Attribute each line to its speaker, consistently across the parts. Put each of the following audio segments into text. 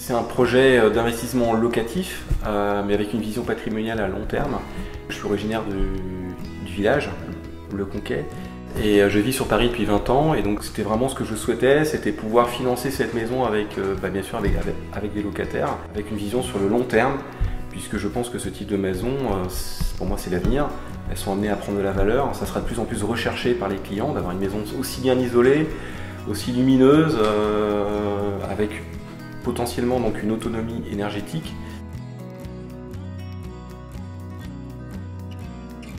Speaker 1: C'est un projet d'investissement locatif, mais avec une vision patrimoniale à long terme. Je suis originaire du village, Le Conquet, et je vis sur Paris depuis 20 ans, et donc c'était vraiment ce que je souhaitais, c'était pouvoir financer cette maison avec, bien sûr avec des locataires, avec une vision sur le long terme, puisque je pense que ce type de maison, pour moi c'est l'avenir. Elles sont amenées à prendre de la valeur, ça sera de plus en plus recherché par les clients, d'avoir une maison aussi bien isolée, aussi lumineuse, avec potentiellement donc une autonomie énergétique.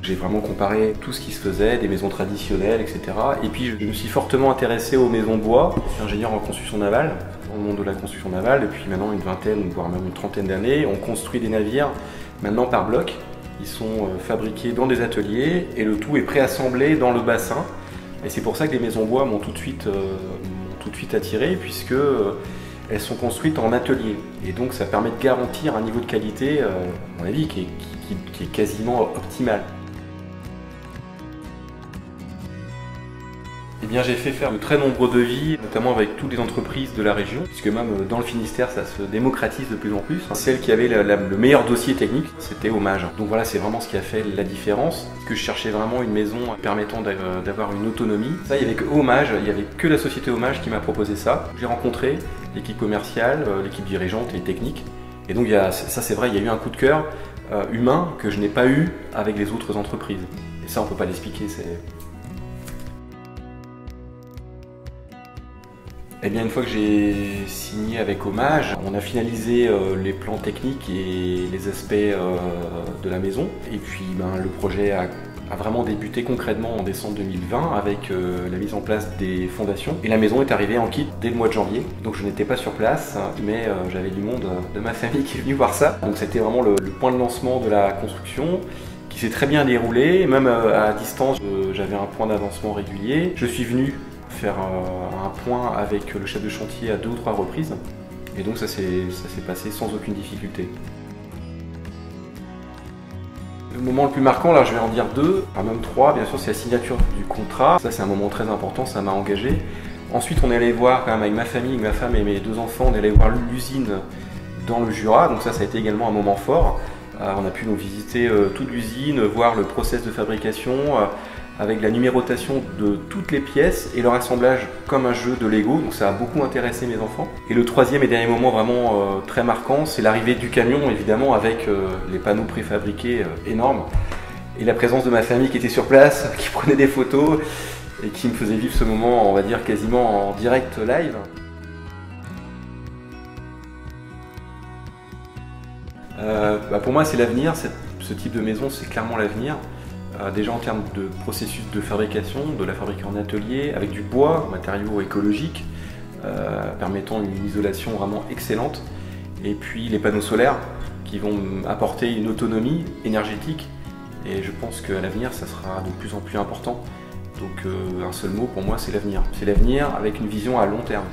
Speaker 1: J'ai vraiment comparé tout ce qui se faisait, des maisons traditionnelles, etc. Et puis je me suis fortement intéressé aux maisons bois. Je suis ingénieur en construction navale, dans le monde de la construction navale, depuis maintenant une vingtaine, voire même une trentaine d'années. On construit des navires maintenant par bloc. Ils sont fabriqués dans des ateliers et le tout est préassemblé dans le bassin. Et c'est pour ça que les maisons bois m'ont tout de suite attiré, puisque elles sont construites en atelier. Et donc ça permet de garantir un niveau de qualité, à mon avis, qui est quasiment optimal. Eh bien, j'ai fait faire de très nombreux devis, notamment avec toutes les entreprises de la région, puisque même dans le Finistère, ça se démocratise de plus en plus. Celle qui avait le meilleur dossier technique, c'était Hommage. Donc voilà, c'est vraiment ce qui a fait la différence. Parce que je cherchais vraiment une maison permettant d'avoir une autonomie. Ça, il n'y avait que Hommage, il n'y avait que la société Hommage qui m'a proposé ça. J'ai rencontré l'équipe commerciale, l'équipe dirigeante et technique. Et donc, ça c'est vrai, il y a eu un coup de cœur humain que je n'ai pas eu avec les autres entreprises. Et ça, on ne peut pas l'expliquer. Eh bien, une fois que j'ai signé avec Hommage, on a finalisé les plans techniques et les aspects de la maison. Et puis, le projet a vraiment débuté concrètement en décembre 2020 avec la mise en place des fondations. Et la maison est arrivée en kit dès le mois de janvier. Donc, je n'étais pas sur place, mais j'avais du monde de ma famille qui est venu voir ça. Donc, c'était vraiment le point de lancement de la construction, qui s'est très bien déroulé. Même à distance, j'avais un point d'avancement régulier. Je suis venu faire un point avec le chef de chantier à 2 ou 3 reprises, et donc ça s'est passé sans aucune difficulté. Le moment le plus marquant, là je vais en dire 2, même 3, bien sûr, c'est la signature du contrat. Ça c'est un moment très important, ça m'a engagé. Ensuite on est allé voir quand même avec ma famille, ma femme et mes 2 enfants, on est allé voir l'usine dans le Jura, donc ça a été également un moment fort. On a pu donc visiter toute l'usine, voir le process de fabrication, avec la numérotation de toutes les pièces et leur assemblage comme un jeu de Lego, donc ça a beaucoup intéressé mes enfants. Et le troisième et dernier moment vraiment très marquant, c'est l'arrivée du camion, évidemment, avec les panneaux préfabriqués énormes, et la présence de ma famille qui était sur place, qui prenait des photos, et qui me faisait vivre ce moment, on va dire, quasiment en direct live. Pour moi, c'est l'avenir, ce type de maison, c'est clairement l'avenir. Déjà en termes de processus de fabrication, de la fabriquer en atelier, avec du bois, matériaux écologiques, permettant une isolation vraiment excellente. Et puis les panneaux solaires qui vont apporter une autonomie énergétique. Et je pense qu'à l'avenir, ça sera de plus en plus important. Donc un seul mot pour moi, c'est l'avenir. C'est l'avenir avec une vision à long terme.